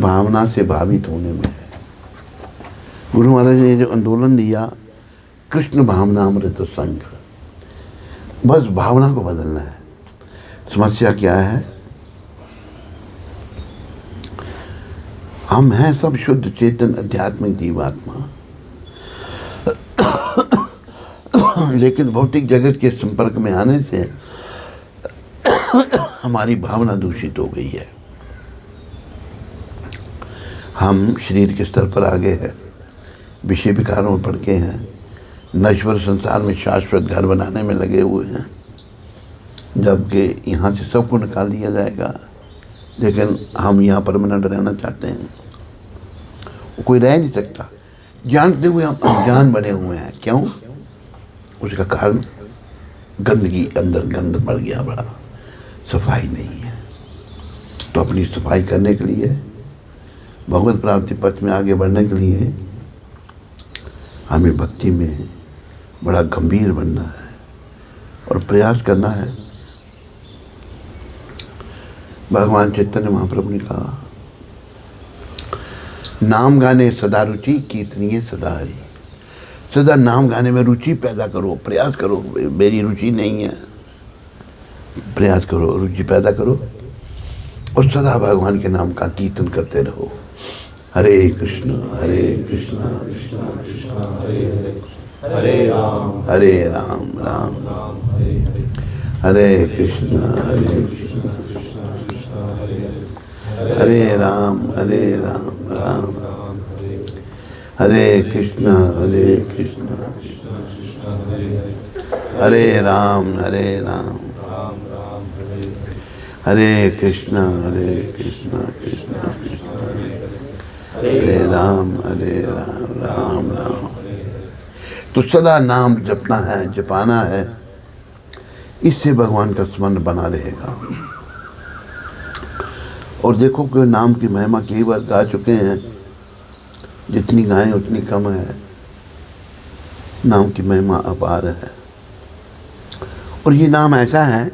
भावना से भावित होने में है। गुरु महाराज ने जो आंदोलन दिया, कृष्ण भावना अमृत संग, बस भावना को बदलना है। समस्या क्या है? हम हैं सब शुद्ध चेतन आध्यात्मिक जीवात्मा, लेकिन भौतिक जगत के संपर्क में आने से हमारी भावना दूषित हो गई है। हम शरीर के स्तर पर आगे हैं, विषय विकारों में पड़ के हैं, नश्वर संसार में शाश्वत घर बनाने में लगे हुए हैं, जबकि यहाँ से सबको निकाल दिया जाएगा, लेकिन हम यहाँ परमानेंट रहना चाहते हैं। कोई रह नहीं सकता, जानते हुए हम अनजान बने हुए हैं। क्यों? उसका कारण गंदगी, अंदर गंद बढ़ गया, बड़ा सफाई नहीं है। तो अपनी सफाई करने के लिए, भगवत प्राप्ति पथ में आगे बढ़ने के लिए हमें भक्ति में बड़ा गंभीर बनना है और प्रयास करना है। भगवान चैतन्य महाप्रभु ने कहा, नाम गाने सदा रुचि, कीर्तनीय सदा हरि। सदा नाम गाने में रुचि पैदा करो, प्रयास करो। मेरी रुचि नहीं है, प्रयास करो, रुचि पैदा करो और सदा भगवान के नाम का कीर्तन करते रहो। हरे कृष्ण कृष्ण कृष्ण हरे राम राम राम हरे कृष्ण हरे राम राम हरे कृष्ण हरे राम हरे कृष्ण कृष्ण हरे राम राम राम। तो सदा नाम जपना है, जपाना है, इससे भगवान का स्मरण बना रहेगा। और देखो कि नाम की महिमा कई बार गा चुके हैं, जितनी गाएं उतनी कम है। नाम की महिमा अपार है। और ये नाम ऐसा है,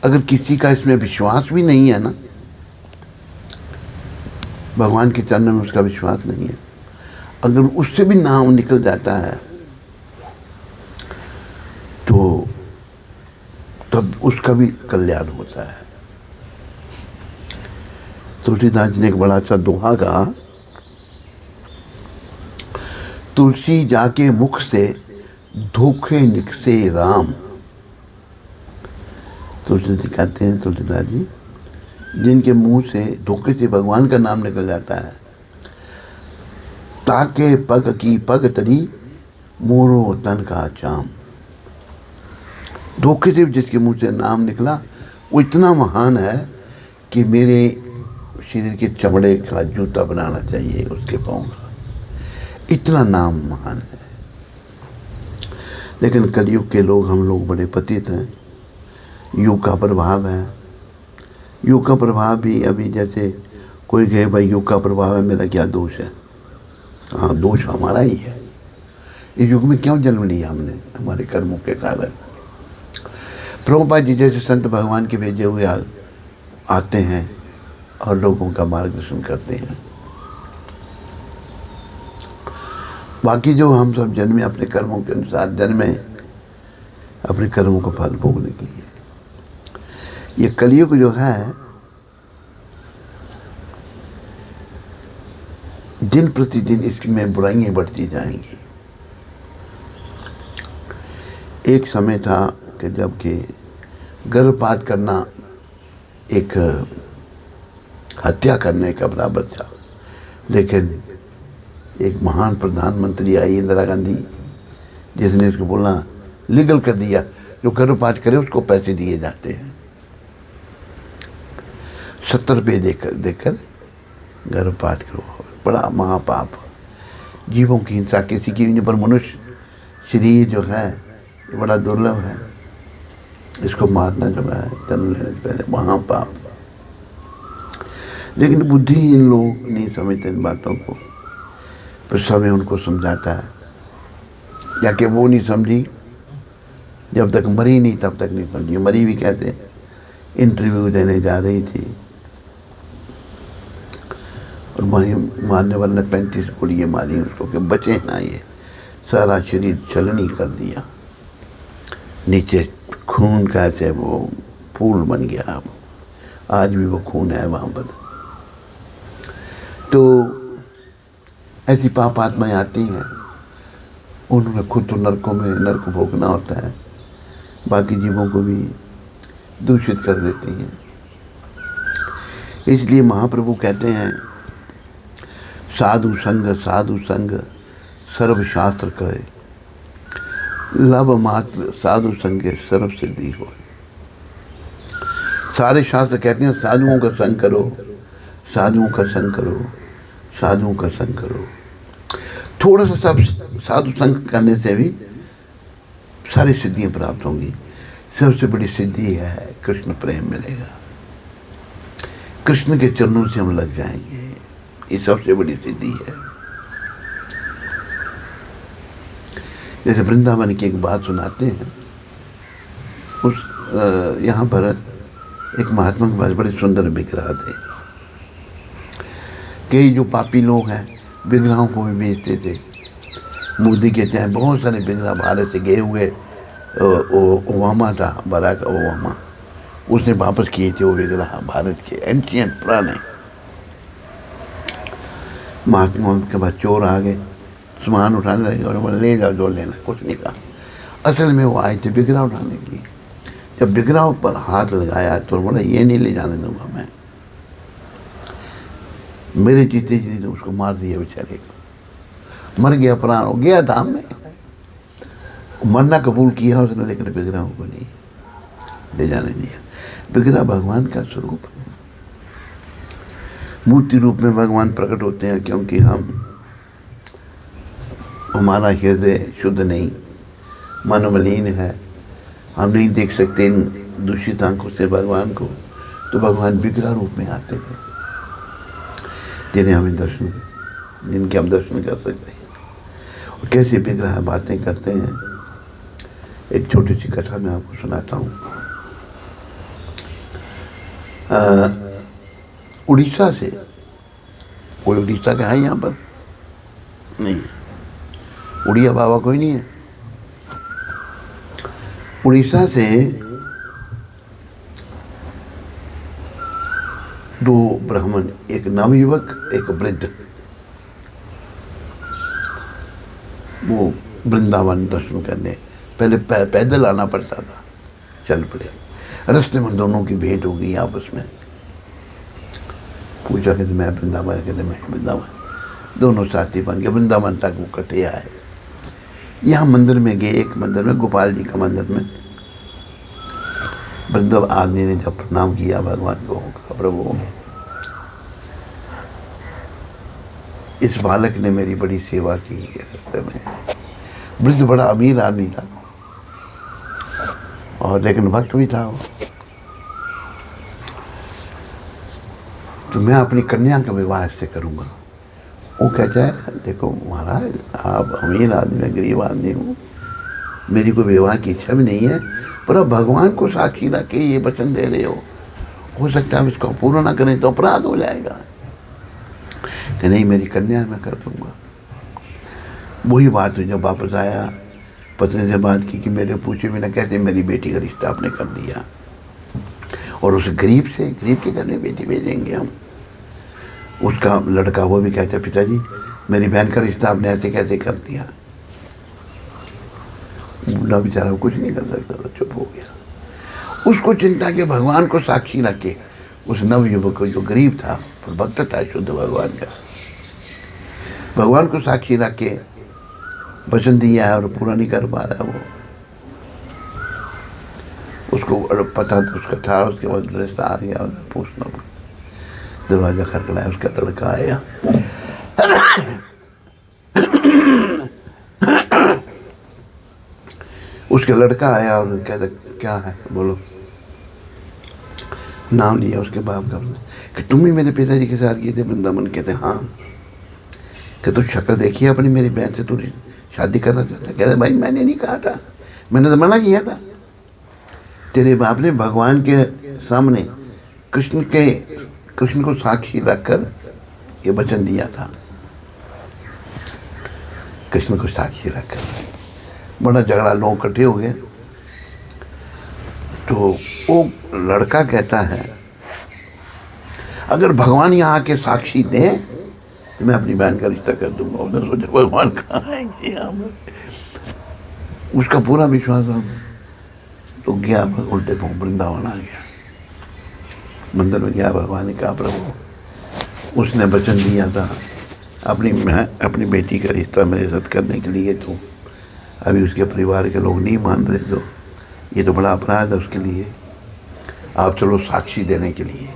अगर किसी का इसमें विश्वास भी नहीं है ना, भगवान के चरणों में उसका विश्वास नहीं है, अगर उससे भी नाम निकल जाता है तो तब उसका भी कल्याण होता है। तुलसीदास जी ने एक बड़ा अच्छा दोहा कहा, तुलसी जाके मुख से धोखे निकसे राम। तुलसी कहते हैं, तुलसीदास जी, जिनके मुंह से धोखे से भगवान का नाम निकल जाता है, ताके पग की पग तरी मोरो तन का चाम। धोखे से जिसके मुंह से नाम निकला वो इतना महान है कि मेरे शरीर के चमड़े का जूता बनाना चाहिए उसके पाँव का, इतना नाम महान है। लेकिन कलयुग के लोग, हम लोग बड़े पतित हैं। युग का प्रभाव है। युग का प्रभाव भी, अभी जैसे कोई कहे भाई युग का प्रभाव है, मेरा क्या दोष है? हाँ, दोष हमारा ही है। इस युग में क्यों जन्म लिया हमने? हमारे कर्मों के कारण। प्रभुपाद जी जैसे संत भगवान के भेजे हुए आते हैं और लोगों का मार्गदर्शन करते हैं। बाकी जो हम सब जन्मे अपने कर्मों के अनुसार जन्मे, अपने कर्मों को फल भोगने के लिए। ये कलयुग जो है, दिन प्रतिदिन इसमें बुराइयां बढ़ती जाएंगी। एक समय था कि जबकि गर्भपात करना एक हत्या करने का बराबर था, लेकिन एक महान प्रधानमंत्री आई, इंदिरा गांधी, जिसने इसको बोला, लीगल कर दिया, जो गर्भपात करे उसको पैसे दिए जाते हैं। 70 रुपये देकर गर्भपात करो। बड़ा महापाप, जीवों की हिंसा, किसी की पर मनुष्य शरीर जो है ये बड़ा दुर्लभ है, इसको मारना जो है जन्म लेने से पहले महापाप। लेकिन बुद्धि इन लोग नहीं समझते इन बातों को, फिर समय उनको समझाता है, या कि वो नहीं समझी, जब तक मरी नहीं तब तक नहीं समझी। मरी भी कहते, इंटरव्यू देने जा रही थी और वहीं मारने वाले ने 35 गोलियाँ मारी उसको कि बचे ना। ये सारा शरीर छलनी कर दिया, नीचे खून का ऐसे वो पूल बन गया। आज भी वो खून है वहाँ पर। तो ऐसी पाप आत्माएं आती हैं, उन्होंने खुद तो नरकों में नरक भोगना होता है, बाकी जीवों को भी दूषित कर देती हैं। इसलिए महाप्रभु कहते हैं साधु संग सर्वशास्त्र कहे, लव मात्र साधु संग सर्व सिद्धि हो। सारे शास्त्र कहते हैं साधुओं का संग करो, साधुओं का संग करो, साधुओं का संग करो। थोड़ा सा सब साधु संग करने से भी सारी सिद्धियां प्राप्त होंगी। सबसे बड़ी सिद्धि है कृष्ण प्रेम मिलेगा, कृष्ण के चरणों से हम लग जाएंगे, ये सबसे बड़ी सिद्धि है। जैसे वृंदावन की एक बात सुनाते हैं, उस यहाँ पर एक महात्मा के पास बड़े सुंदर विग्रह थे। कई जो पापी लोग हैं विग्रहों को भी बेचते थे। मोदी कहते हैं बहुत सारे विग्रह भारत से गए हुए, ओबामा था, बराक ओबामा, उसने वापस किए थे वो विग्रह भारत के एंशियंट पुराने। महात्मा के बाद चोर आ गए, सामान उठाने लगे और बोले ले जाओ जो लेना, कुछ नहीं कहा। असल में वो आए थे विग्रह उठाने के लिए। जब विग्रह पर हाथ लगाया तो बोला ये नहीं ले जाने दूंगा मैं। मेरे जीते जी तो उसको मार दिया बेचारे को, मर गया, प्राण हो गया धाम में। मरना कबूल किया उसने, लेकिन विग्रहों को नहीं ले जाने दिया। विग्रह भगवान का स्वरूप है, मूर्ति रूप में भगवान प्रकट होते हैं, क्योंकि हमारा हृदय शुद्ध नहीं, मन मलिन है, हम नहीं देख सकते इन दूषित आंखों से भगवान को। तो भगवान विग्रह रूप में आते हैं जिनके हम दर्शन कर सकते हैं। और कैसे विग्रह बातें करते हैं, एक छोटी सी कथा मैं आपको सुनाता हूँ। उड़ीसा से, कोई उड़ीसा का है यहाँ पर? नहीं, उड़िया बाबा कोई नहीं है। उड़ीसा से दो ब्राह्मण, एक नवयुवक एक वृद्ध, वो वृंदावन दर्शन करने पहले पैदल आना पड़ता था, चल पड़े। रास्ते में दोनों की भेंट हो गई आपस में। पूछा कहते मैं वृंदावन, कहते मैं वृंदावन। दोनों साथी बन के वृंदावन तक वो इकट्ठे आए। यहाँ मंदिर में गए, एक मंदिर में, गोपाल जी का मंदिर में, वृंद आदमी ने जब प्रणाम किया भगवान को, कहा प्रभु इस बालक ने मेरी बड़ी सेवा की है रास्ते में। वृद्ध बड़ा अमीर आदमी था और लेकिन भक्त भी था वो। तो मैं अपनी कन्या का विवाह इससे करूँगा। वो कहता है देखो महाराज, आप अमीर आदमी है, गरीब आदमी हूँ, मेरी कोई विवाह की इच्छा भी नहीं है, पर अब भगवान को साक्षी रख के ये वचन दे रहे हो सकता है इसको पूरा ना करें तो अपराध हो जाएगा। कि नहीं, मेरी कन्या मैं कर दूंगा। वही बात हुई, जब वापस आया पत्नी से बात की कि मेरे पूछे बिना कैसे मेरी बेटी का रिश्ता आपने कर दिया, और उस गरीब के घर में बेटी भेजेंगे हम। उसका लड़का वो भी कहता है पिताजी मेरी बहन का रिश्ता आपने ऐसे कैसे कर दिया। बूढ़ा बेचारा कुछ नहीं कर सकता था, चुप हो गया। उसको चिंता के भगवान को साक्षी रख के उस नवयुवक को, जो गरीब था पर भक्त था शुद्ध भगवान का, भगवान को साक्षी रख के वचन दिया है और पूरा नहीं कर पा रहा है वो। उसको पता तो उसका था, उसके बाद रिश्ता आ गया, उधर पूछना, दरवाजा खटखटाया, उसका लड़का आया। उसके लड़का आया और कहता क्या है बोलो। नाम लिया उसके बाप का कि तुम ही मेरे पिताजी के साथ गए थे वृंदावन। कहते हाँ। कि तू शक्ल देखी अपनी, मेरी बहन से तू शादी करना चाहता। कहते भाई मैंने नहीं कहा था, मैंने तो मना किया था। तेरे बाप ने भगवान के सामने कृष्ण को साक्षी रखकर ये वचन दिया था कृष्ण को साक्षी रखकर। बड़ा झगड़ा, लोग इकट्ठे हो गए। तो वो लड़का कहता है अगर भगवान यहाँ के साक्षी दें तो मैं अपनी बहन का रिश्ता कर दूंगा। उसने सोचा भगवान कहाँ आएंगे यहाँ पर, उसका पूरा विश्वास था। तो गया उल्टे पाँव वृंदावन आ गया, मंदिर में गया। भगवान ने कहा प्रभु उसने वचन दिया था अपनी बेटी का रिश्ता मेरे साथ करने के लिए, तो अभी उसके परिवार के लोग नहीं मान रहे, तो ये तो बड़ा अपराध है उसके लिए, आप चलो साक्षी देने के लिए।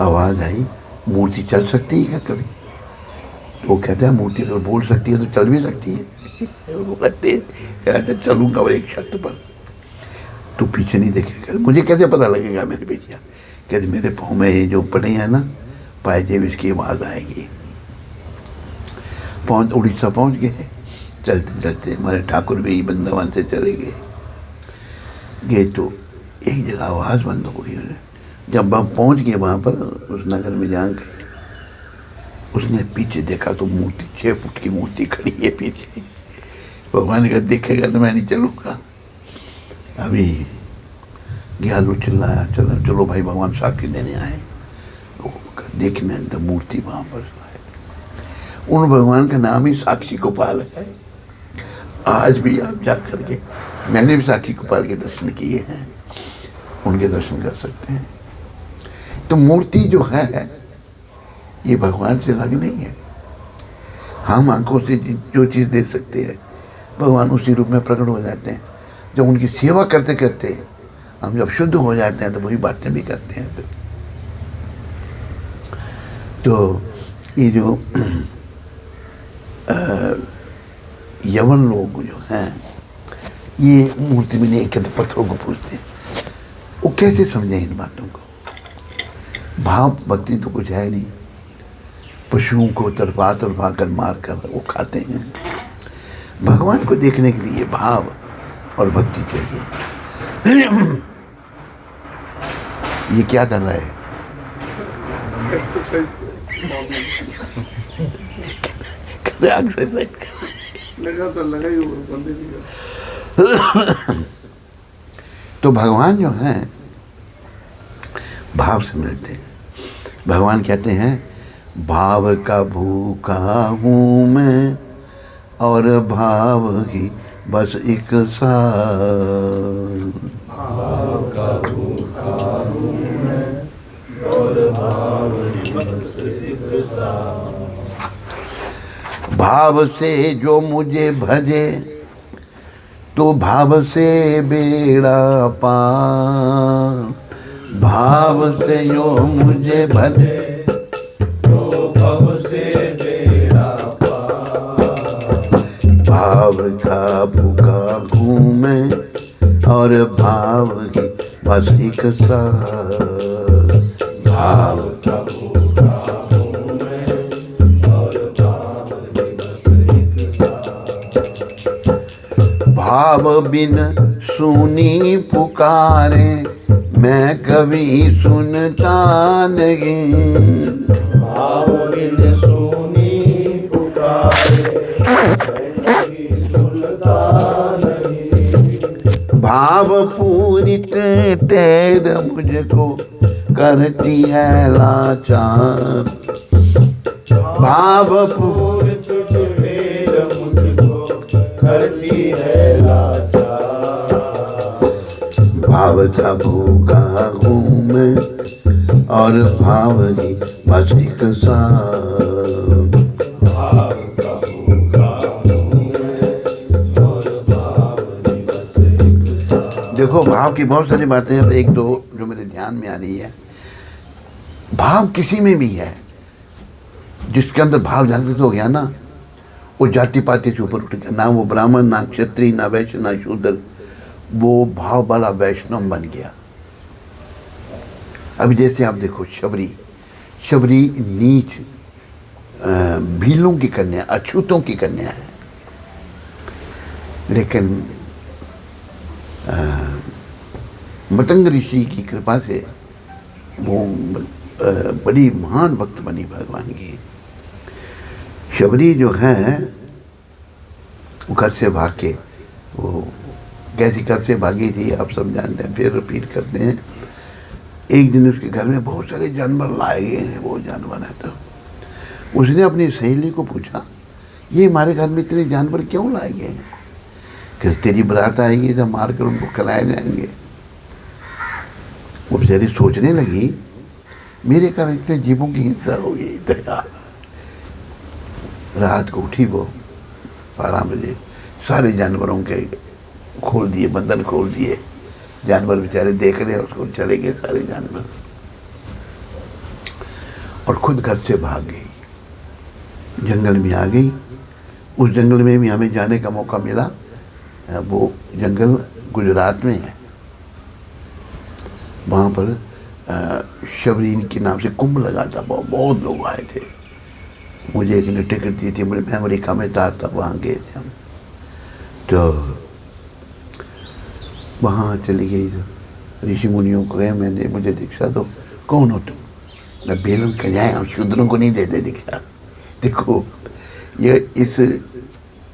आवाज़ आई मूर्ति चल सकती है क्या कभी? तो वो कहते हैं मूर्ति तो बोल सकती है तो चल भी सकती है। वो कहते चलूँगा और एक शर्त पर, तू पीछे नहीं देखेगा। मुझे कैसे पता लगेगा मेरे बेटिया? कहते मेरे पाँव में ये जो पड़े हैं ना पायजेब, इसकी आवाज़ आएगी। उड़ीसा पहुँच गए, चलते चलते हमारे ठाकुर भी वृंदावन से चले गए। तो एक जगह आवाज़ बंद हो गई। जब हम पहुँच गए वहाँ पर उस नगर में जहाँ गए, उसने पीछे देखा तो मूर्ति 6 फुट की मूर्ति खड़ी है पीछे। भगवान ने कहा देखेगा तो मैं नहीं चलूँगा। अभी गया, लो चिल्लाया चलो चलो भाई भगवान साक्षी देने आए। देखने तो मूर्ति वहाँ पर है। उन भगवान का नाम ही साक्षी गोपाल है। आज भी आप जा करके, मैंने भी साक्षी गोपाल के दर्शन किए हैं, उनके दर्शन कर सकते हैं। तो मूर्ति जो है ये भगवान से अलग नहीं है। हम आंखों से जो चीज़ देख सकते हैं भगवान उसी रूप में प्रकट हो जाते हैं। जब उनकी सेवा करते करते हम जब शुद्ध हो जाते हैं तो वही बातें भी करते हैं। तो ये जो यवन लोग जो हैं ये मूर्ति में नहीं कहते, पत्थरों को पूछते हैं। वो कैसे समझें इन बातों को? भाव भक्ति तो कुछ है नहीं। पशुओं को तरफा तरफा कर मार कर वो खाते हैं। भगवान को देखने के लिए भाव और भक्ति चाहिए। ये क्या कर रहा है? तो भगवान जो हैं भाव से मिलते हैं। भगवान कहते हैं भाव का भूखा हूँ मैं और भाव की बस एक साल। भाव का भूखा हूँ मैं और भाव की बस एक साल। भाव से जो मुझे भजे तो भाव से बेड़ा पार। भाव से जो मुझे भजे तो भाव से बेड़ा पार। भाव का भूखा हूँ मैं और भाव की बस एक साल। भाव का भूखा हूँ मैं और भाव की बस एक साल। भाव बिन सुनी पुकारे मैं कभी सुनता नहीं। भाव बिन सुनी पुकारे मैं कभी सुनता नहीं। भाव पूरी टेढ़ मुझको करती है लाचार। भाव पूरी टेढ़ मुझको करती है लाचार। भाव का भूखा हूँ मैं और भाव की बस एक साल। भाव का भूखा हूँ मैं और भाव की बस एक साल। देखो भाव की बहुत सारी बातें हैं, एक दो जो मेरे ध्यान में आ रही है। भाव किसी में भी है, जिसके अंदर भाव जागृत हो गया ना, वो जाति पाति से ऊपर उठ गया। ना वो ब्राह्मण, ना क्षत्रिय, ना वैश्य, ना शूद्र, वो भाव वाला वैष्णव बन गया। अभी जैसे आप देखो शबरी नीच भीलों की कन्या, अछूतों की कन्या है, लेकिन मतंग ऋषि की कृपा से वो बड़ी महान भक्त बनी भगवान की। शबरी जो है वो घर से भाग के, वो कैसी घर से भागी थी आप सब जानते हैं, फिर रिपीट करते हैं। एक दिन उसके घर में बहुत सारे जानवर लाए गए हैं, वो जानवर है। तो उसने अपनी सहेली को पूछा, ये हमारे घर में इतने जानवर क्यों लाए गए हैं? कि तेरी बारात आएगी तो मार कर उनको खिलाए जाएंगे। वो बेचारी सोचने लगी, मेरे कारण इतने जीवों की हिंसा हो गई। दया रात को उठी वो 12 बजे, सारे जानवरों के खोल दिए, बंधन खोल दिए। जानवर बेचारे देख रहे हैं उसको, चले गए सारे जानवर, और खुद घर से भाग गई, जंगल में आ गई। उस जंगल में भी हमें जाने का मौका मिला। वो जंगल गुजरात में है। वहाँ पर शबरी के नाम से कुंभ लगा था, बहुत लोग आए थे। मुझे एक ने टिकट दी थी, मैं अमेरिका में था तब, वहाँ गए थे हम। तो वहाँ चली गई, ऋषि मुनियों को गए, मैंने मुझे दीक्षा दो। कौन हो तुम? मैं बेलों के जाए, हम शूद्रों को नहीं देते दीक्षा। देखो ये इस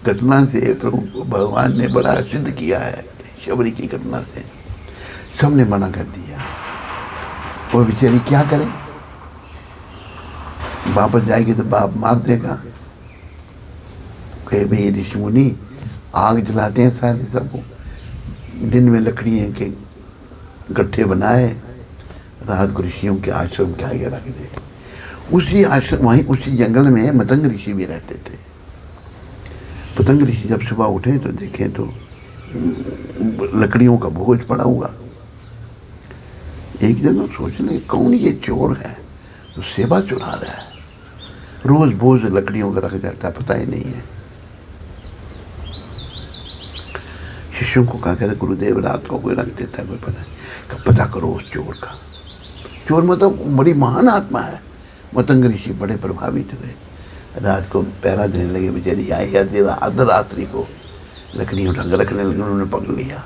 घटना से प्रभु भगवान ने बड़ा सिद्ध किया है। शबरी की घटना से सबने मना कर दिया। वो बेचारी क्या करे, वापस जाएगी तो बाप मार देगा। कहे भाई ऋषि मुनि आग जलाते हैं सारे सबको, दिन में लकड़ियों के गट्ठे बनाए, रात को ऋषियों के आश्रम के आगे रख दे। उसी आश्रम, वहीं उसी जंगल में मतंग ऋषि भी रहते थे। पतंग ऋषि जब सुबह उठे तो देखें तो लकड़ियों का बोझ पड़ा हुआ। एक दिन सोचने कौन ये चोर है तो सेवा चुरा रहा है, रोज बोझ लकड़ियों का रख जाता है, पता ही नहीं है। शिष्यों को कहा कहते गुरुदेव रात को कोई रख देता है, कोई पता नहीं, पता करो उस चोर का। चोर मतलब बड़ी महान आत्मा है। मतंग ऋषि बड़े प्रभावित हुए, रात को पहरा देने लगे। बेचारी आई अर्धरात्रि को लकड़ियों ढंग रखने लगे, उन्होंने पकड़ लिया।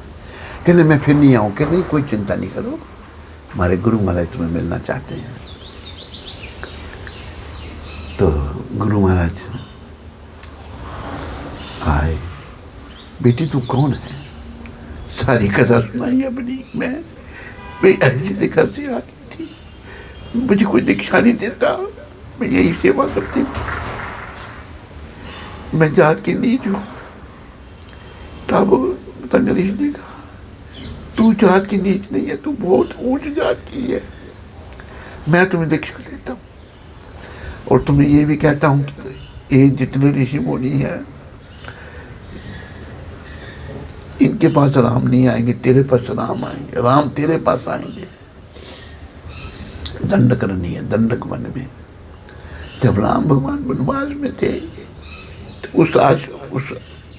कहने मैं फिर नहीं आऊँ। कहते नहीं कोई चिंता नहीं करो, हमारे गुरु महाराज तुम्हें मिलना चाहते हैं। तो गुरु महाराज आए, बेटी तू कौन है? सारी कथा सुनाई अपनी। मैं ऐसे से घर से आ गई थी, मुझे कोई दीक्षा नहीं देता, मैं यही सेवा करती हूँ, मैं जात की नीच हूँ। तब मतंग ऋषि ने कहा तू जात की नीच नहीं है, तू बहुत ऊंच जात की है, मैं तुम्हें दीक्षा देता हूँ। और तुम्हें ये भी कहता हूँ कि ये जितने ऋषि मुनि हैं इनके पास राम नहीं आएंगे, तेरे पास राम आएंगे, राम तेरे पास आएंगे। दंड करनी है, दंडक वन में। जब राम भगवान वनवास में थे तो उस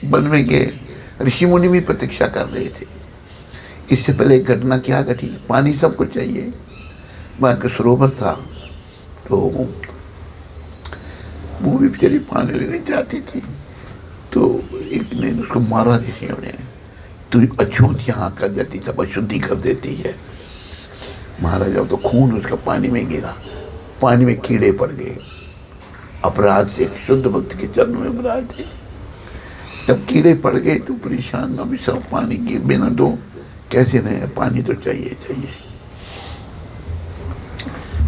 वन में गए, ऋषि मुनि भी प्रतीक्षा कर रहे थे। इससे पहले एक घटना क्या घटी, पानी सबको चाहिए, वहाँ का सरोवर था, तो वो भी बेचारी पानी लेने जाती थी। तो एक ने उसको मारा ऋषियों ने, तो अछूत यहाँ कर जाती, सब अशुद्धि कर देती है। मारा जाओ तो खून उसका पानी में गिरा, पानी में कीड़े पड़ गए। अपराध से एक शुद्ध भक्त के चरणों में अपराध थे। जब कीड़े पड़ गए तो परेशान, अभी सब पानी के बिना दो कैसे रहे, पानी तो चाहिए चाहिए।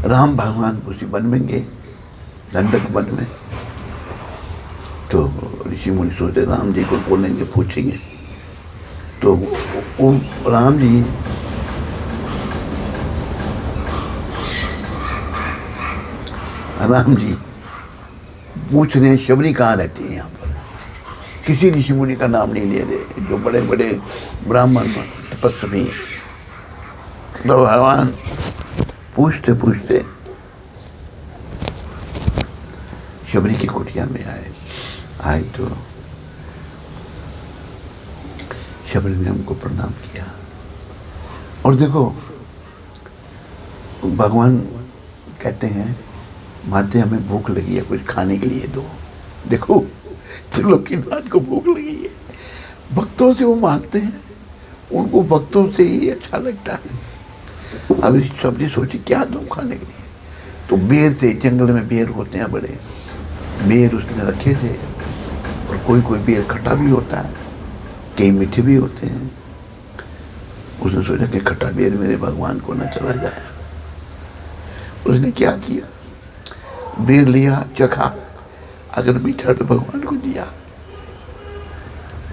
राम भगवान उसी वन में गए, दंडक वन में। तो ऋषि मुनि सोचे राम जी को बोलेंगे, पूछेंगे। तो वो राम जी पूछ रहे हैं शबरी कहाँ रहती है यहाँ पर। किसी ऋषि मुनि का नाम नहीं ले रहे, जो बड़े बड़े ब्राह्मण तपस्वी। तो भगवान पूछते पूछते शबरी की कुटिया में आए तो शबरी ने हमको प्रणाम किया। और देखो भगवान कहते हैं माते हमें भूख लगी है, कुछ खाने के लिए दो। देखो चलो कि नाथ को भूख लगी है, भक्तों से वो मांगते हैं, उनको भक्तों से ही अच्छा लगता है। अब शबरी सोची क्या दूं खाने के लिए, तो बेर थे, जंगल में बेर होते हैं बड़े, बेर उसने रखे थे। और कोई कोई बेर खट्टा भी होता है, कई मीठे भी होते हैं। उसने सोचा कि खट्टा बेर मेरे भगवान को न चला जाए। उसने क्या किया, बेर लिया, चखा, अगर मीठा तो भगवान को दिया।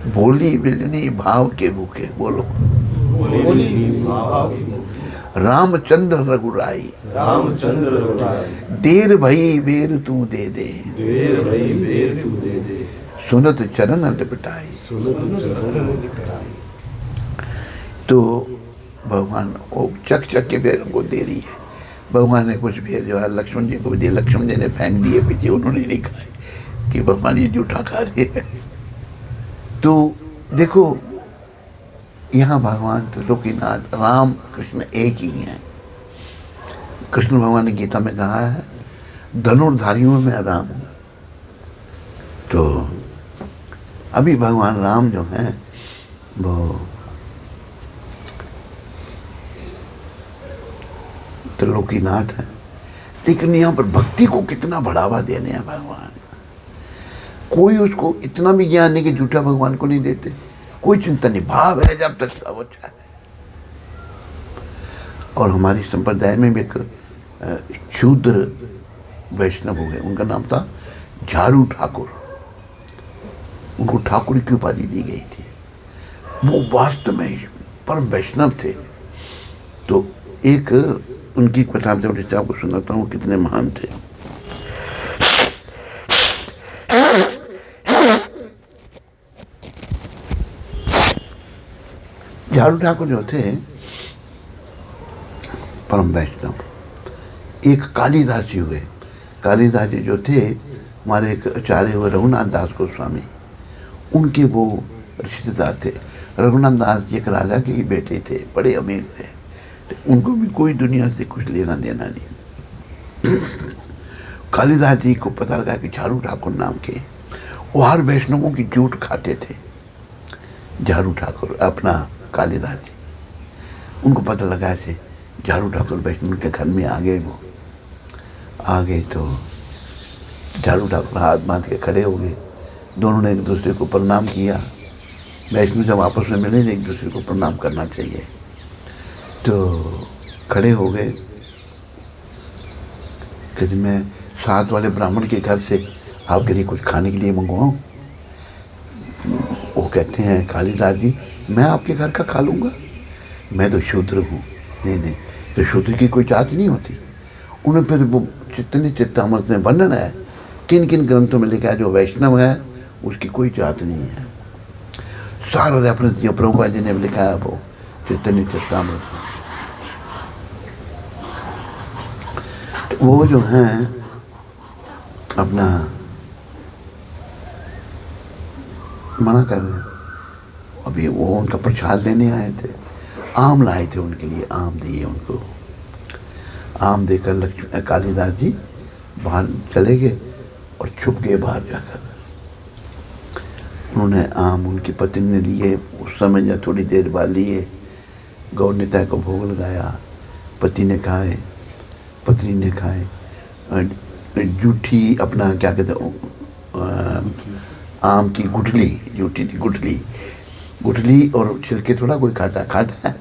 बोली बिलनी भाव के भूखे, बोलो बोली भाव रामचंद्र रघुराई, रामचंद्र रघुराई, देर भई बेर तू दे दे, देर भई बेर तू दे दे, सुनत चरण लिपटाई। सुनत चरण लिपटाई। तो भगवान वो चक चक के बेरों को दे रही है। भगवान ने कुछ बेर जो है लक्ष्मण जी को भी दिए, लक्ष्मण जी ने फेंक दिए पीछे, उन्होंने नहीं खाए कि भगवान ये जूठा खा रहे हैं। तो देखो यहाँ भगवान त्रिलोकीनाथ राम कृष्ण एक ही हैं। कृष्ण भगवान ने गीता में कहा है धनुर्धारियों में राम हूं। तो अभी भगवान राम जो हैं वो त्रिलोकीनाथ है, लेकिन यहाँ पर भक्ति को कितना बढ़ावा देने हैं भगवान। कोई उसको इतना भी ज्ञान नहीं कि झूठा भगवान को नहीं देते, कोई चिंता नहीं, भाव है जब तक सब अच्छा है। और हमारी संप्रदाय में भी एक शूद्र वैष्णव हो गए, उनका नाम था झारू ठाकुर। उनको ठाकुर की उपाधि दी गई थी। वो वास्तव में परम वैष्णव थे। तो एक उनकी कथा में उड़ीसा को सुनाता हूँ, कितने महान थे। झारू ठाकुर जो थे परम वैष्णव, एक कालिदास जी हुए। कालिदास जी जो थे हमारे एक आचार्य हुए रघुनाथ दास गोस्वामी, उनके वो रिश्तेदार थे। रघुनाथ दास जी एक राजा के ही बेटे थे, बड़े अमीर थे, उनको भी कोई दुनिया से कुछ लेना देना नहीं। कालिदास जी को पता लगा कि झारू ठाकुर नाम के वो हर वैष्णवों की जूठ खाते थे। झारू ठाकुर अपना कालिदास जी, उनको पता लगा ऐसे झारू ठाकुर वैष्णव के घर में आ गए। वो आ गए तो झारू ठाकुर हाथ बांध के खड़े हो गए। दोनों ने एक दूसरे को प्रणाम किया। वैष्णव जब आपस में मिले एक दूसरे को प्रणाम करना चाहिए। तो खड़े हो गए, कहते मैं साथ वाले ब्राह्मण के घर से आपके लिए कुछ खाने के लिए मंगवाऊं। वो कहते हैं कालिदास जी मैं आपके घर का खा लूँगा, मैं तो शूद्र हूँ। नहीं, तो शूद्र की कोई जात नहीं होती। उन्हें फिर वो चित्तनी चित्तामृत में वर्णन है, किन किन ग्रंथों में लिखा है जो वैष्णव है उसकी कोई जात नहीं है। सारा रेफरेंस जो प्रभुपाद जी ने लिखा है वो चित्तनी चित्तामृत। तो वो जो हैं अपना मना कर रहे हैं। अभी वो उनका प्रसाद लेने आए थे, आम लाए थे उनके लिए, आम दिए उनको। आम देकर लक्ष्मण कालिदास जी बाहर चले गए और छुप गए बाहर जाकर। उन्होंने आम उनकी पत्नी ने लिए, उस समय या थोड़ी देर बाद लिए, गौर निताय को भोग लगाया, पति ने खाए, पत्नी ने खाए। जूठी अपना क्या कहते आम की गुठली, जूठी की गुठली और छिलके थोड़ा कोई खाता है।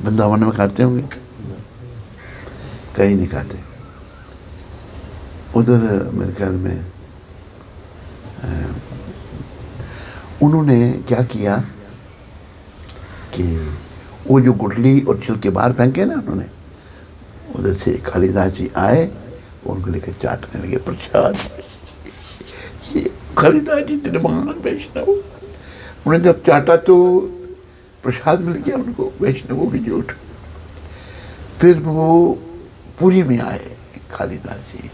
वृंदावन में खाते होंगे, कहीं नहीं खाते। उधर मेरे ख्याल में उन्होंने क्या किया कि वो जो गुठली और छिलके बाहर फेंके ना उन्होंने, उधर से कालिदास जी आए, उनको लेकर चाटने लगे प्रसाद। कालिदास जी तेरे महान वैष्णव, उन्हें जब चाटा तो प्रसाद मिल गया उनको, वैष्णवों की जूठ। फिर वो पुरी में आए कालिदास जी।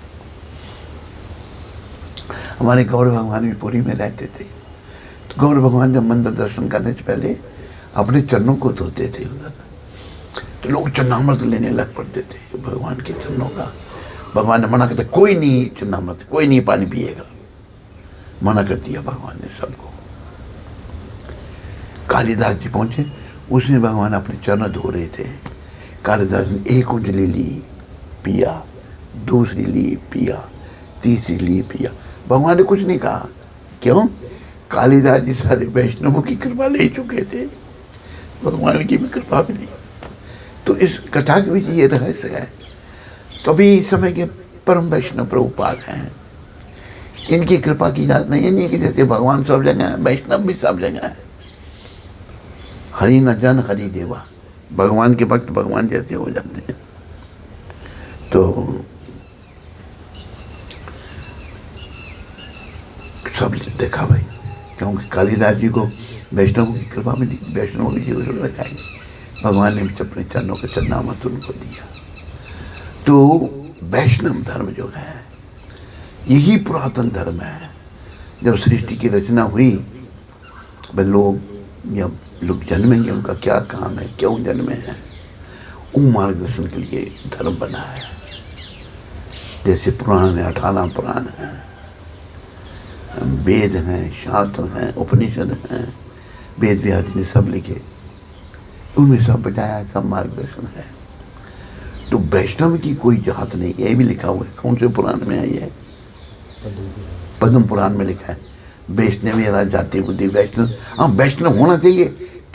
हमारे गौर भगवान भी पुरी में रहते थे। तो गौर भगवान जब मंदिर दर्शन करने से पहले अपने चरणों को धोते थे उधर, तो लोग चरणामृत लेने लग पड़ते थे भगवान के चरणों का। भगवान ने मना करता, कोई नहीं चरणामृत, कोई नहीं पानी पिएगा, मना कर दिया भगवान ने सबको। कालिदास जी पहुंचे, उसमें भगवान अपने चरण धो रहे थे। कालिदास ने एक उंजली ली, पिया, दूसरी ली पिया, तीसरी ली पिया। भगवान ने कुछ नहीं कहा। क्यों? कालिदास जी सारे वैष्णवों की कृपा ले चुके थे, भगवान की भी कृपा मिली। तो इस कथा के बीच ये रहस्य है। तभी इस समय के परम वैष्णव प्रभुपाद हैं, इनकी कृपा की जात नहीं है कि जैसे भगवान सब जगह है, वैष्णव भी सब जगह है। हरि न जन हरि देवा, भगवान के भक्त भगवान जैसे हो जाते हैं। तो सब देखा भाई, क्योंकि कालिदास जी को वैष्णव की कृपा मिली, वैष्णव की जीवन लगाई, भगवान ने भी अपने चरणों के चरनामत उनको दिया। तो वैष्णव धर्म जो है यही पुरातन धर्म है। जब सृष्टि की रचना हुई, वह लोग जन्मेंगे, उनका क्या काम है, क्यों जन्मे हैं, वो मार्गदर्शन के लिए धर्म बना है। जैसे पुराण है, 18 पुराण हैं, वेद हैं, शास्त्र हैं, उपनिषद हैं, वेद व्यास ने सब लिखे, उनमें सब बताया, सब मार्गदर्शन है। तो वैष्णव की कोई जात नहीं, ये भी लिखा हुआ है। कौन से पुराण में है ये? पद्म पुराण में लिखा है, वैष्णव या जाति बुद्धि वैष्णव। हाँ, वैष्णव होना चाहिए।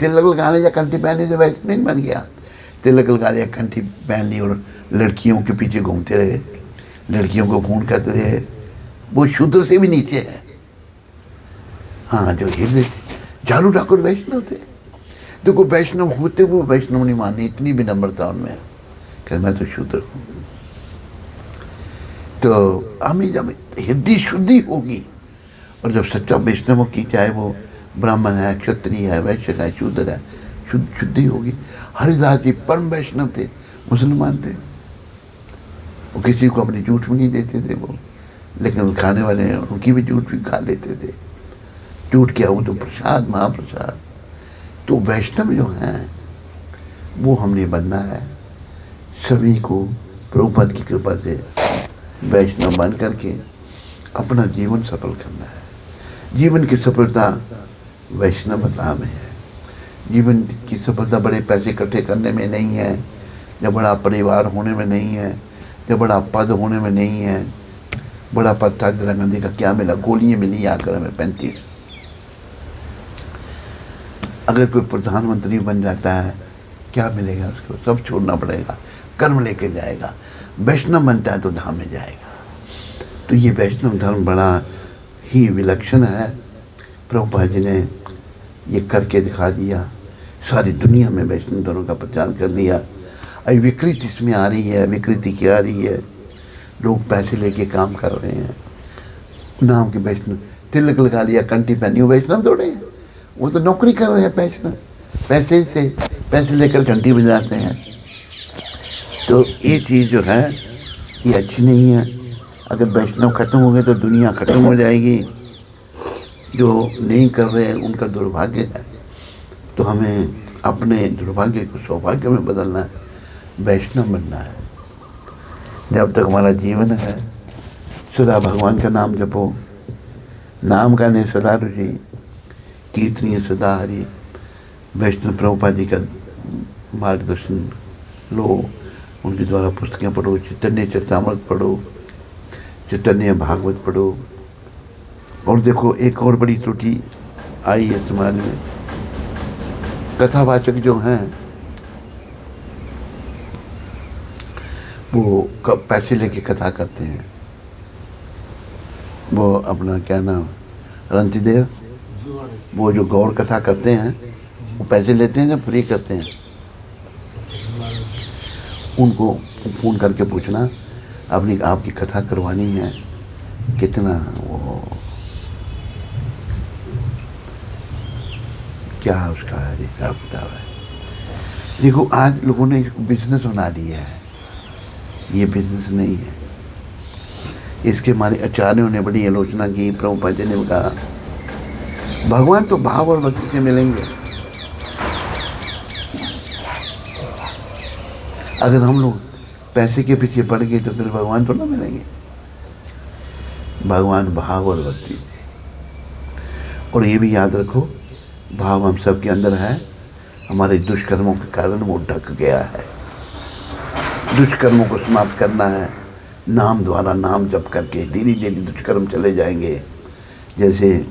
तिलक लगा ले या कंठी पहन ली तो वैष्णव नहीं बन गया। तिलक लगा लिया, कंठी पहन ली और लड़कियों के पीछे घूमते रहे, लड़कियों को फोन करते रहे, वो शूद्र से भी नीचे है। हाँ, जो हृदय झालू ठाकुर वैष्णव थे। देखो, वैष्णव होते वो वैष्णव नहीं माने, इतनी विनम्रता उनमें कि मैं तो शूद्र हूँ। तो हमें जब हृदय शुद्धि होगी और जब सच्चा वैष्णव की, चाहे वो ब्राह्मण है, क्षत्रिय है, वैश्य है, शूद्र है, शुद्धि होगी। हरिदास जी परम वैष्णव थे, मुसलमान थे, वो किसी को अपनी झूठ भी नहीं देते थे वो, लेकिन खाने वाले उनकी भी झूठ भी खा लेते थे। झूठ क्या, वो तो प्रसाद, महाप्रसाद। तो वैष्णव जो हैं वो हमने बनना है। सभी को प्रभुपाद की कृपा से वैष्णव बन करके अपना जीवन सफल करना है। जीवन की सफलता वैष्णवता में है। जीवन की सफलता बड़े पैसे इकट्ठे करने में नहीं है, या बड़ा परिवार होने में नहीं है, या बड़ा पद होने में नहीं है। बड़ा पद था इंदिरा गांधी का, क्या मिला? गोलियां मिली आकर हमें 35। अगर कोई प्रधानमंत्री बन जाता है, क्या मिलेगा उसको? सब छोड़ना पड़ेगा, कर्म लेके जाएगा। वैष्णव बनता है तो धाम में जाएगा। तो ये वैष्णव धर्म बड़ा ही विलक्षण है। प्रभुपाद जी ने ये करके दिखा दिया, सारी दुनिया में वैष्णव धर्म का प्रचार कर दिया। अभी विकृति इसमें आ रही है। विकृति क्या आ रही है? लोग पैसे लेके काम कर रहे हैं, नाम के वैष्णव। तिलक लगा लिया, कंठी पहनी, वो वैष्णव थोड़े हैं, वो तो नौकरी कर रहे हैं वैष्णव। पैसे से पैसे लेकर घंटी बजाते हैं। तो ये चीज़ जो है ये अच्छी नहीं है। अगर वैष्णव खत्म हो गए तो दुनिया खत्म हो जाएगी। जो नहीं कर रहे हैं उनका दुर्भाग्य है। तो हमें अपने दुर्भाग्य को सौभाग्य में बदलना है, वैष्णव बनना है। जब तक हमारा जीवन है, सदा भगवान का नाम जपो, नाम का ने सदा रुचि, कीर्तनीय सदा हरि। वैष्णव प्रभुपाद जी का मार्गदर्शन लो, उनके द्वारा पुस्तकें पढ़ो, चैतन्य चरितामृत पढ़ो, चैतन्य भागवत पढ़ो। और देखो, एक और बड़ी त्रुटि आई है समाज में। कथावाचक जो हैं वो पैसे लेके कथा करते हैं। वो अपना क्या नाम, रंतिदेव, वो जो गौर कथा करते हैं वो पैसे लेते हैं या फ्री करते हैं? उनको फ़ोन करके पूछना, अपनी आपकी कथा करवानी है, कितना वो क्या उसका हिसाब किताब है। देखो, आज लोगों ने इसको बिजनेस बना लिया है। ये बिजनेस नहीं है। इसके हमारे आचार्यों ने बड़ी आलोचना की। प्रभुपाद जी ने कहा भगवान तो भाव और भक्ति से मिलेंगे। अगर हम लोग पैसे के पीछे पड़ गए तो फिर भगवान तो ना मिलेंगे। भगवान भाव और भक्ति से। और ये भी याद रखो, भाव हम सब के अंदर है। हमारे दुष्कर्मों के कारण वो ढक गया है। दुष्कर्मों को समाप्त करना है, नाम द्वारा नाम जप करके धीरे धीरे दुष्कर्म चले जाएंगे। जैसे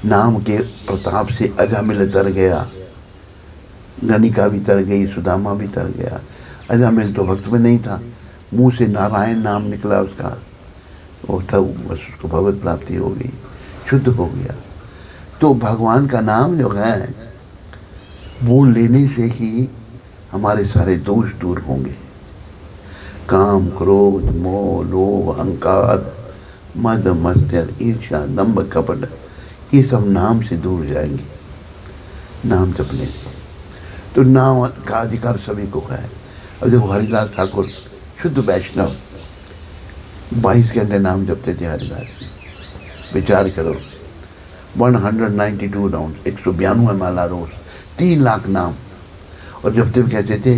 नाम के प्रताप से अजामिल तर गया, गणिका भी तर गई, सुदामा भी तर गया। अजामिल तो भक्त में नहीं था, मुंह से नारायण नाम निकला उसका, वो तब बस उसको भगवत प्राप्ति हो गई, शुद्ध हो गया। तो भगवान का नाम जो है वो लेने से ही हमारे सारे दोष दूर होंगे। काम, क्रोध, मोह, लोभ, अहंकार, मद, मत्सर, ईर्ष्या, दंभ, कपट, ये सब नाम से दूर जाएंगे, नाम जपने से। तो नाम का अधिकार सभी को है। अब देखो हरिदास ठाकुर शुद्ध वैष्णव 22 घंटे नाम जपते थे हरिदास जी। विचार करो, 192 राउंड, 192 माला रोज, 3 लाख नाम। और जपते हुए कहते थे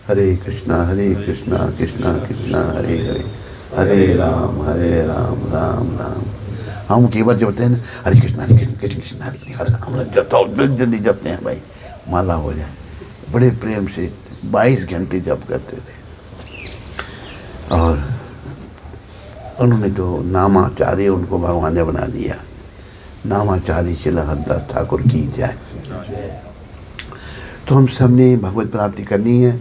हरे कृष्णा कृष्णा कृष्णा हरे हरे, हरे राम राम राम। हम केवल जपते हैं ना, हरे कृष्ण कृष्ण कृष्ण हरे हरे राम, जपता जल्दी जपते हैं भाई, माला हो जाए। बड़े प्रेम से 22 घंटे जप करते थे। और उन्होंने तो नामाचार्य उनको भगवान ने बना दिया। नामाचार्य श्री हरिदास ठाकुर की जय। तो हम सब ने भगवत प्राप्ति करनी है,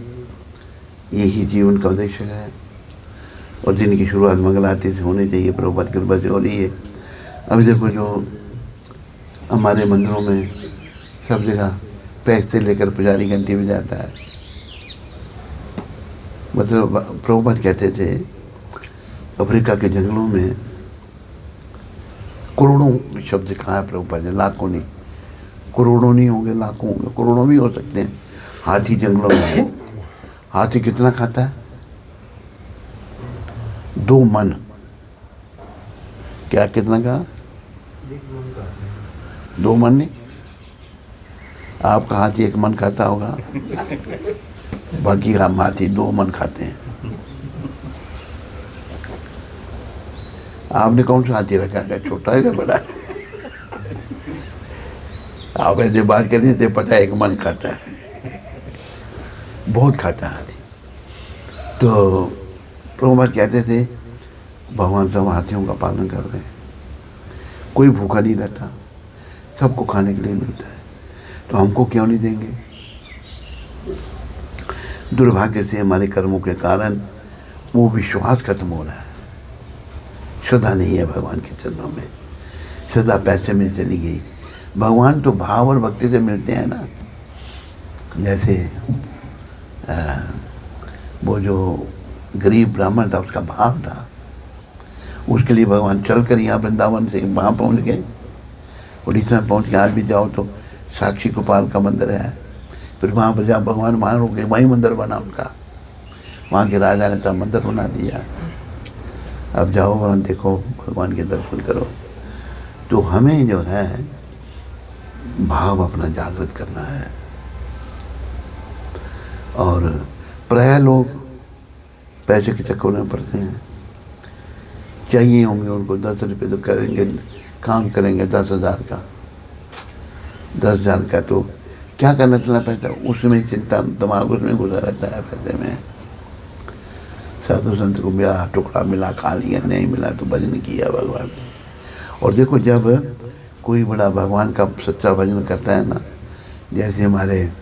यही जीवन का उद्देश्य है। और दिन की शुरुआत मंगल आरती से होनी चाहिए, प्रभुपाद कृपा से हो रही है। अभी देखो जो हमारे मंदिरों में सब जगह पैसे लेकर पुजारी घंटी भी जाता है। मतलब प्रभुपाद कहते थे अफ्रीका के जंगलों में करोड़ों शब्द कहा है प्रभुपाद ने, लाखों नहीं, करोड़ों नहीं होंगे, लाखों होंगे, करोड़ों भी हो सकते हैं। हाथी जंगलों में, हाथी कितना खाता है? 2 मन। क्या कितना कहा? 2 मन नहीं, आपका हाथी 1 मन खाता होगा, बाकी हम हाथी 2 मन खाते हैं। आपने कौन सा हाथी रखा है, छोटा है या बड़ा है? आप ऐसे बात करनी तो पता है 1 मन खाता है, बहुत खाता है हाथी। तो प्रभुपाद कहते थे भगवान सब हाथियों का पालन कर रहे हैं, कोई भूखा नहीं रहता, सबको खाने के लिए मिलता है, तो हमको क्यों नहीं देंगे? दुर्भाग्य से हमारे कर्मों के कारण वो विश्वास खत्म हो रहा है, श्रद्धा नहीं है भगवान के चरणों में, श्रद्धा पैसे में चली गई। भगवान तो भाव और भक्ति से मिलते हैं ना। जैसे वो जो गरीब ब्राह्मण था उसका भाव था, उसके लिए भगवान चलकर यहाँ वृंदावन से वहाँ पहुँच गए, उड़ीसा में पहुँच के। आज भी जाओ तो साक्षी गोपाल का मंदिर है, फिर वहाँ पर जहाँ भगवान वहाँ रुके, वहीं मंदिर बना उनका, वहाँ के राजा ने तब मंदिर बना दिया। अब जाओ वहाँ देखो, भगवान के दर्शन करो। तो हमें जो है भाव अपना जागृत करना है। और प्राय लोग पैसे के चक्कर में पड़ते हैं, चाहिए होंगे उनको 10 रुपये तो करेंगे, काम करेंगे 10,000 का, 10,000 का तो क्या करना चला पैसा, उसमें चिंता, दिमाग उसमें घुसा रहता है पैसे में। साधु संत को मिला, टुकड़ा मिला, खा लिया, नहीं मिला तो भजन किया भगवान। और देखो जब कोई बड़ा भगवान का सच्चा भजन करता है ना, जैसे हमारे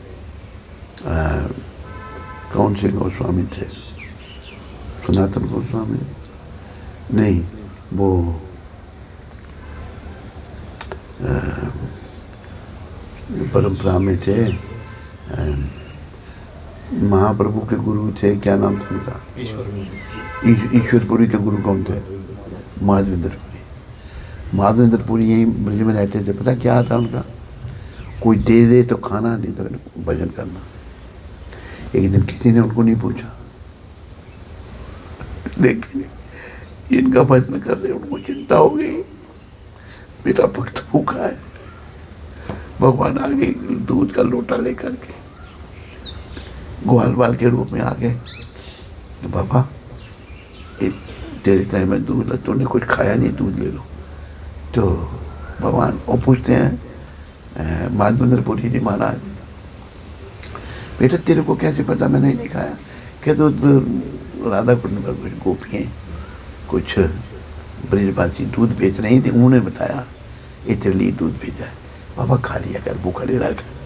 कौन से गोस्वामी थे, सनातन गोस्वामी नहीं, वो परंपरा में थे, महाप्रभु के गुरु थे, क्या नाम था उनका? ईश्वरपुरी के गुरु कौन थे? माधवेंद्रपुरी यहीं ब्रज में रहते थे। पता क्या था उनका? कोई दे दे तो खाना, नहीं तो भजन करना। एक दिन किसी ने उनको नहीं पूछा, लेकिन इनका भजन कर रहे, उनको चिंता हो गई, मेरा भक्त भूखा है। भगवान आ गए दूध का लोटा लेकर के, ग्वाल बाल के रूप में आ गए, बाबा तेरे टाइम में दूध, तूने कुछ खाया नहीं, दूध ले लो। तो भगवान वो पूछते हैं माधवेंद्रपुरी जी महाराज, बेटा तेरे को कैसे पता मैंने नहीं खाया? कहते तो राधा कुंड पर कुछ गोपियाँ कुछ ब्रिजवासी दूध बेच रही थी, उन्होंने बताया ये तेरे लिए दूध भेजा है, बाबा खा लिया कर, भूखा नहीं रहा कर।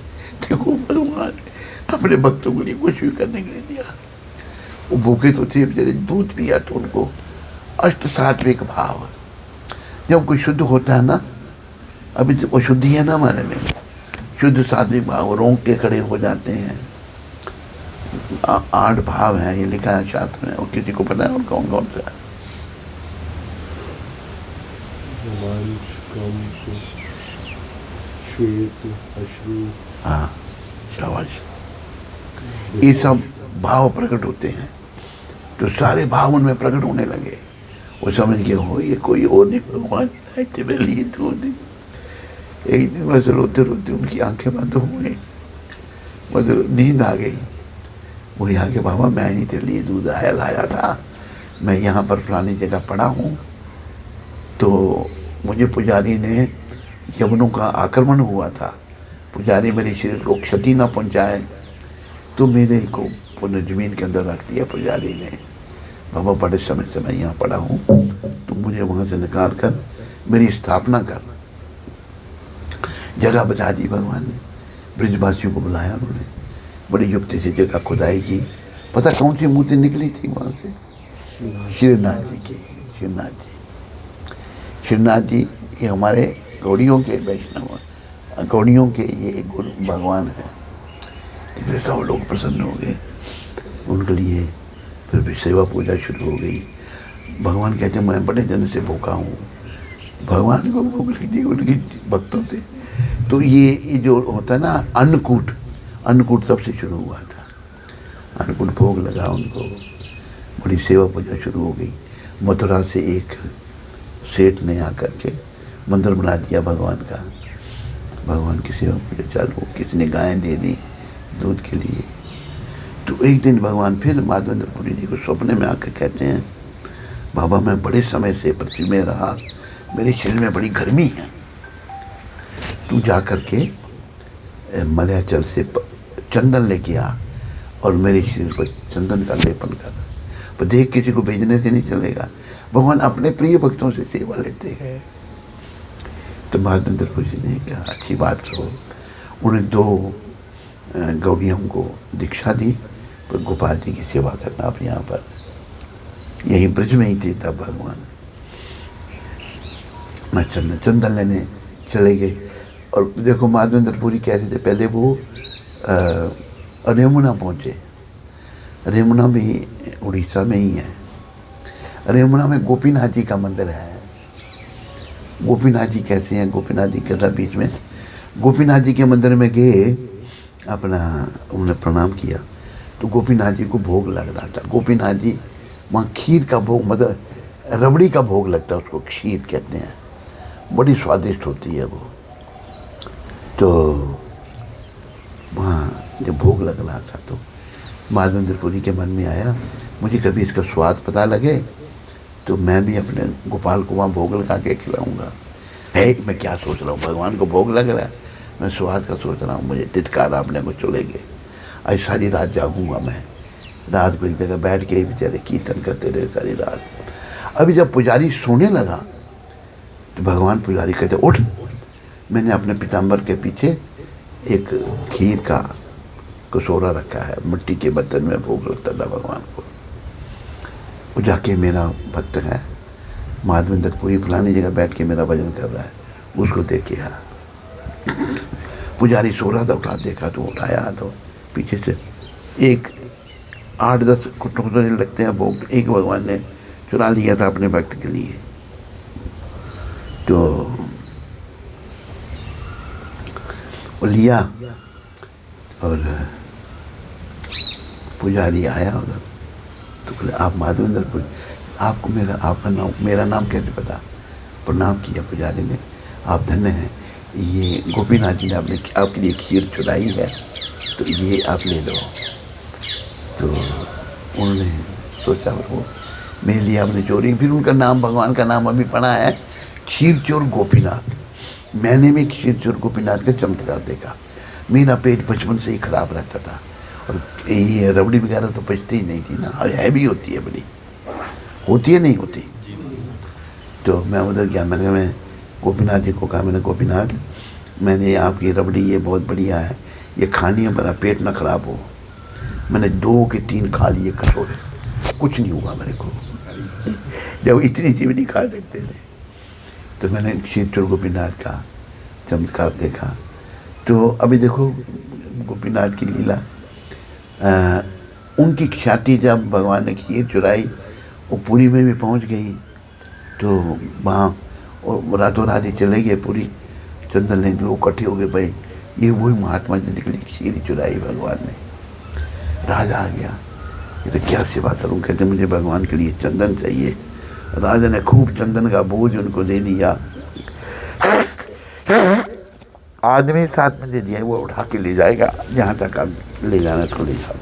देखो भगवान अपने भक्तों के लिए कुछ भी करने के लिए दिया। वो भूखे तो थे बेचारे, दूध पिया तो उनको अष्ट सात्विक भाव। जब कोई शुद्ध होता है ना, अभी तो वो शुद्धि है ना हमारे में, शुद्ध सात्विक भाव रोंगटे खड़े हो जाते हैं। 8 भाव हैं, ये लिखा है शास्त्र में, और किसी को पता है और कौन कौन सा है? रोमांच, कंप, श्वेत, अश्रु। हाँ शाबाश, ये सब भाव प्रकट होते हैं। तो सारे भाव उनमें प्रकट होने लगे। वो समझ गए हो ये कोई और नहीं, भगवान लाए मेरे लिए दूध। एक दिन बस रोते रोते उनकी आंखें बंद हो गई, बस नींद आ गई। वही आके बाबा मैं नहीं तेरे लिए दूध लाया था, मैं यहाँ पर फलानी जगह पड़ा हूँ, तो मुझे पुजारी ने, यवनों का आक्रमण हुआ था, पुजारी मेरे शरीर को क्षति ना पहुँचाए, तो मेरे को पुनर्जमीन के अंदर रख दिया पुजारी ने। बाबा बड़े समय से मैं यहाँ पड़ा हूँ, तो मुझे वहाँ से निकाल कर मेरी स्थापना कर। जगह बता दी भगवान ने, ब्रिजवासियों को बुलाया उन्होंने, बड़ी युक्ति से जगह खुदाई की। पता कौन सी मूर्ति निकली थी वहाँ से? श्रीनाथ जी की। श्रीनाथ जी, श्रीनाथ जी ये हमारे गौड़ियों के वैष्णव, गौड़ियों के ये गुरु भगवान है। इसलिए सब लोग प्रसन्न हो गए उनके लिए। फिर सेवा पूजा शुरू हो गई। भगवान कहते मैं बड़े दिन से भूखा हूँ, भगवान को भूख लगी उनकी भक्तों से। तो ये जो होता है ना अन्नकूट, अन्नकूट सबसे शुरू हुआ था। अन्नकूट भोग लगा उनको, बड़ी सेवा पूजा शुरू हो गई। मथुरा से एक सेठ ने आकर के मंदिर बना दिया भगवान का, भगवान की सेवा पूजा चालू। किसी ने गायें दे दी दूध के लिए। तो एक दिन भगवान फिर माधवेंद्रपुरी जी को सपने में आकर कहते हैं, बाबा मैं बड़े समय से पृथ्वी में रहा, मेरे शरीर में बड़ी गर्मी है, तू जा कर के मलयाचल से चंदन लेके आ और मेरे शरीर पर चंदन का लेपन कर। पर देख किसी को भेजने से नहीं चलेगा, भगवान अपने प्रिय भक्तों से सेवा लेते हैं। तो माधवेंद्रपुरी जी ने कहा अच्छी बात करो। उन्हें 2 गौड़ियों को दीक्षा दी, पर गोपाल जी की सेवा करना आप यहाँ पर, यही ब्रज में ही थे तब भगवान। मैं चंदन लेने चले गए। और देखो माधवेंद्रपुरी कैसे थे, पहले वो रेमुना पहुँचे। रेमुना भी उड़ीसा में ही है। रेमुना में गोपीनाथ जी का मंदिर है। गोपीनाथ जी कैसे हैं? गोपीनाथ जी के साथ बीच में गोपीनाथ जी के मंदिर में गए, अपना उन्होंने प्रणाम किया, तो गोपीनाथ जी को भोग लग रहा था। गोपीनाथ जी वहाँ खीर का भोग, मतलब रबड़ी का भोग लगता है, उसको खीर कहते हैं, बड़ी स्वादिष्ट होती है वो। तो वहाँ जब भोग लग रहा था तो माधवेंद्रपुरी के मन में आया, मुझे कभी इसका स्वाद पता लगे तो मैं भी अपने गोपाल को वहाँ भोग लगा के खिलाऊँगा। मैं क्या सोच रहा हूँ, भगवान को भोग लग रहा है, मैं स्वाद का सोच रहा हूँ, मुझे तितकार अपने को चलेंगे। आज सारी रात जागूंगा मैं, रात को एक जगह बैठ के बेचारे कीर्तन करते रहे सारी रात। अभी जब पुजारी सोने लगा तो भगवान पुजारी कहते उठ। मैंने अपने पीताम्बर के पीछे एक खीर का कटोरा रखा है, मिट्टी के बर्तन में भोग लगता था भगवान को। वो जाके मेरा भक्त है माधवेंद्रपुरी फलानी जगह बैठ के मेरा भजन कर रहा है, उसको देखे आ। पुजारी सो रहा था, उठा देखा तो उठाया तो पीछे से एक 8-10 कटोरे लगते हैं भोग, एक भगवान ने चुरा लिया था अपने भक्त के लिए। तो वो लिया और पुजारी आया उधर, तो बोले आप माधवेंद्रपुरी, आपको आपका नाम, मेरा नाम कैसे पता? प्रणाम किया पुजारी ने, आप धन्य हैं, ये गोपीनाथ जी ने आपके लिए खीर चुराई है, तो ये आप ले लो। तो उन्होंने सोचा वो मेरे लिए आपने चोरी, फिर उनका नाम, भगवान का नाम अभी पढ़ा है, क्षीर चोर गोपीनाथ। मैंने भी क्षीर चोर गोपीनाथ का चमत्कार देखा। मेरा पेट बचपन से ही खराब रहता था और ये रबड़ी वगैरह तो पचती ही नहीं थी ना, और हैवी होती है बड़ी, होती है नहीं होती। तो मैं उधर गया, मैंने कहा, मैं गोपीनाथ जी को कहा, मैंने गोपीनाथ मैंने आपकी रबड़ी ये बहुत बढ़िया है, ये खानी है, मेरा पेट ना खराब हो। मैंने 2 के 3 खा लिए कटोरे, कुछ नहीं हुआ मेरे को। जब इतनी चीज़ नहीं खा सकते थे। तो मैंने श्री गोपीनाथ का चमत्कार देखा। तो अभी देखो गोपीनाथ की लीला, उनकी ख्याति जब भगवान ने खीर चुराई, वो पुरी में भी पहुंच गई। तो वहाँ और रातों रात ही चले गए पुरी। चंदन ने लोग इकट्ठे हो गए, भाई ये वही महात्मा जी निकली, खीर चुराई भगवान ने। राजा आ गया, ये तो क्या सेवा करूँ, कहते मुझे भगवान के लिए चंदन चाहिए। राजा ने खूब चंदन का बोझ उनको दे दिया, आदमी साथ में दे दिया, वो उठा के ले जाएगा, जहाँ तक आप ले जाना उसको ले जाओ।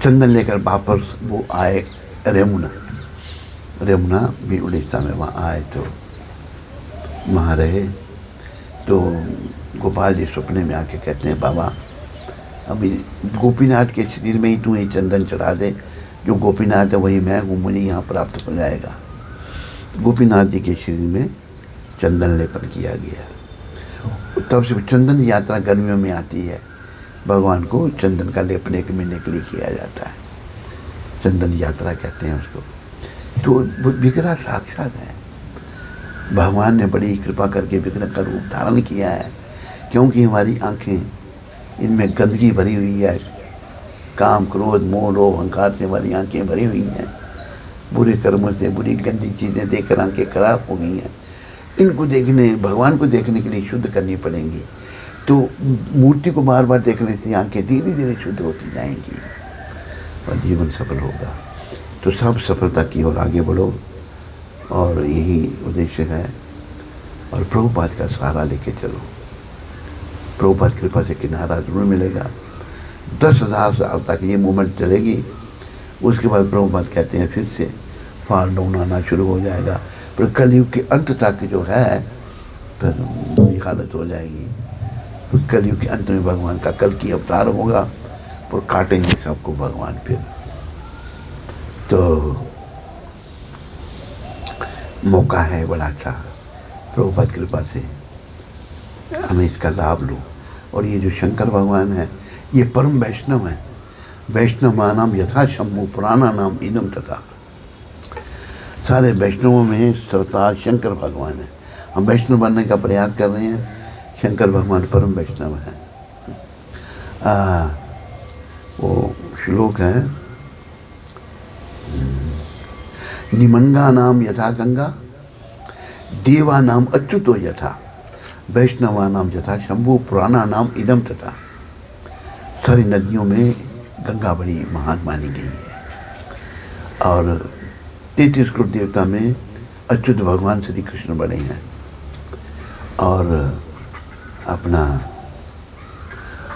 चंदन लेकर वापस वो आए रेमुना, रेमुना भी उड़ीसा में, वहाँ आए तो वहाँ रहे। तो गोपाल जी सपने में आके कहते हैं, बाबा अभी गोपीनाथ के शरीर में ही तू ये चंदन चढ़ा दे, जो गोपीनाथ है वही मैं हूँ, मुझे यहाँ प्राप्त हो जाएगा। गोपीनाथ जी के शरीर में चंदन लेपन किया गया। तब से चंदन यात्रा गर्मियों में आती है, भगवान को चंदन का लेपन 1 महीने के लिए किया जाता है, चंदन यात्रा कहते हैं उसको। तो विग्रह साक्षात है, भगवान ने बड़ी कृपा करके विग्रह का रूप धारण किया है, क्योंकि हमारी आंखें, इनमें गंदगी भरी हुई है, काम क्रोध मोह लोभ अहंकार से हमारी आंखें भरी हुई हैं, बुरे कर्मों से बुरी गंदी चीज़ें देखकर आंखें खराब हो गई हैं। इनको देखने, भगवान को देखने के लिए शुद्ध करनी पड़ेंगी। तो मूर्ति को बार बार देखने से आंखें धीरे धीरे शुद्ध होती जाएंगी और जीवन सफल होगा। तो सब सफलता की ओर आगे बढ़ो, और यही उद्देश्य है। और प्रभुपाद का सहारा लेके चलो, प्रभुपाद कृपा से किनारा जरूर मिलेगा। 10,000 साल तक ये मूवमेंट चलेगी, उसके बाद प्रभुपाद कहते हैं फिर से फॉल डाउन आना शुरू हो जाएगा। पर कलयुग के अंत तक जो है फिर बुरी हालत हो जाएगी। तो कलयुग के अंत में भगवान का कल की अवतार होगा और काटेंगे सबको भगवान फिर। तो मौका है बड़ा अच्छा, प्रभुपाद कृपा से हमें इसका लाभ लो। और ये जो शंकर भगवान है ये परम वैष्णव है, वैष्णवानाम यथा शंभु पुराना नाम इदम तथा। सारे वैष्णवों में सरताज शंकर भगवान है। हम वैष्णव बनने का प्रयास कर रहे हैं, शंकर भगवान परम वैष्णव है। वो श्लोक है, निमंगा नाम यथा गंगा देवा नाम अच्युतो यथा वैष्णवा नाम यथा शंभु पुराना नाम इदम तथा। सारी नदियों में गंगा बड़ी महान मानी गई है, और 33 करोड़ देवता में अच्युत भगवान श्री कृष्ण बने हैं। और अपना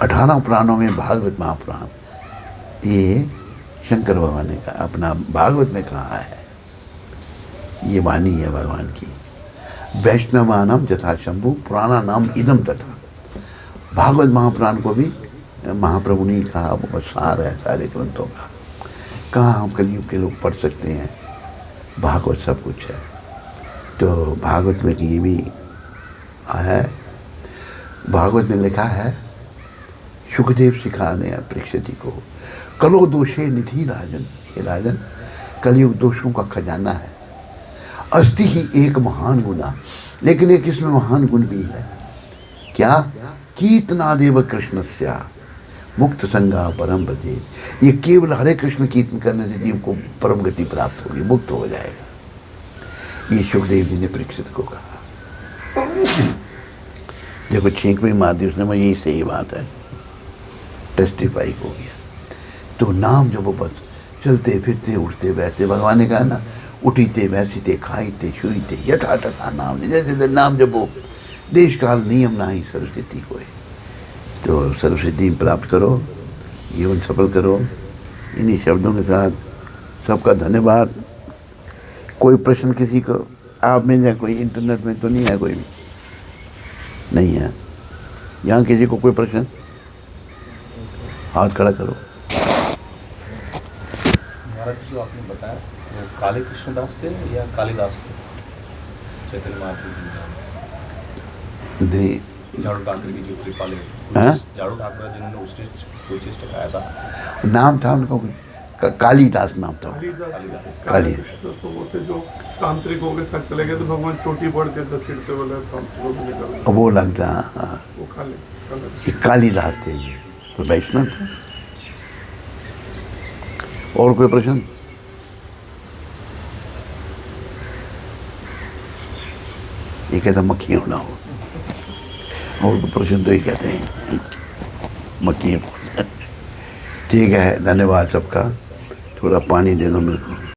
18 पुराणों में भागवत महापुराण ये शंकर भगवान ने कहा, अपना भागवत में कहा है, ये वाणी है भगवान की। वैष्णवानाम यथा शंभु पुराना नाम इदम तथा। भागवत महापुराण को भी महाप्रभु ने कहा, वो सार है सारे ग्रंथों का। कहाँ हम कलयुग के लोग पढ़ सकते हैं, भागवत सब कुछ है। तो भागवत में ये भी है, भागवत में लिखा है, सुखदेव सिखाने परीक्षित जी को, कलो दोषे निधि राजन, हे राजन कलयुग दोषों का खजाना है। अस्ति ही एक महान गुना, लेकिन एक इसमें महान गुण भी है, क्या? कीर्तनादेव कृष्णस्या मुक्त संगा परम ब्रजे। ये केवल हरे कृष्ण कीर्तन करने से जीव को परम गति प्राप्त होगी, मुक्त हो जाएगा। ये सुखदेव जी ने परीक्षित को कहा। देखो छींक भी मार दी उसने, मुझे यही सही बात है, टेस्टिफाई हो गया। तो नाम जब वो बस चलते फिरते उठते बैठते, भगवान ने कहा ना, उठीते बैठते खाईते छुईते यथा तथा नाम, जैसे नाम जपो, देश काल नियम ना ही सरस्वती होए। तो सरस्वती प्राप्त करो, जीवन सफल करो। इन्हीं शब्दों के साथ सबका धन्यवाद। कोई प्रश्न किसी को आप में या कोई इंटरनेट में तो नहीं है, कोई भी नहीं है। यहाँ किसी को कोई प्रश्न? हाथ खड़ा करो। महाराज जो आपने बताया वो काले कृष्णदास थे या कालिदास थे? चैतन्य महाप्रभु दे झाड़ू ठाकरे की जो कृपाले हाँ? झाड़ू ठाकरे जिन्होंने उचिष्ट गाया था। नाम था उनका कालीदास नाम था। काली कृष्ण तो वो थे जो तांत्रिकों के साथ चले गए, तो भगवान चोटी पड़ के दसीटते बोले तांत्रिकों को निकल वो लगता हाँ, वो काले ये कालीदास थे ये तो वैष्णव थे। और कोई प्रश्न? ये कहता मक्खी होना हो, और कोई प्रश्न तो ये कहते हैं मक्खी। ठीक है, धन्यवाद सबका। थोड़ा पानी दे दो मेरे को।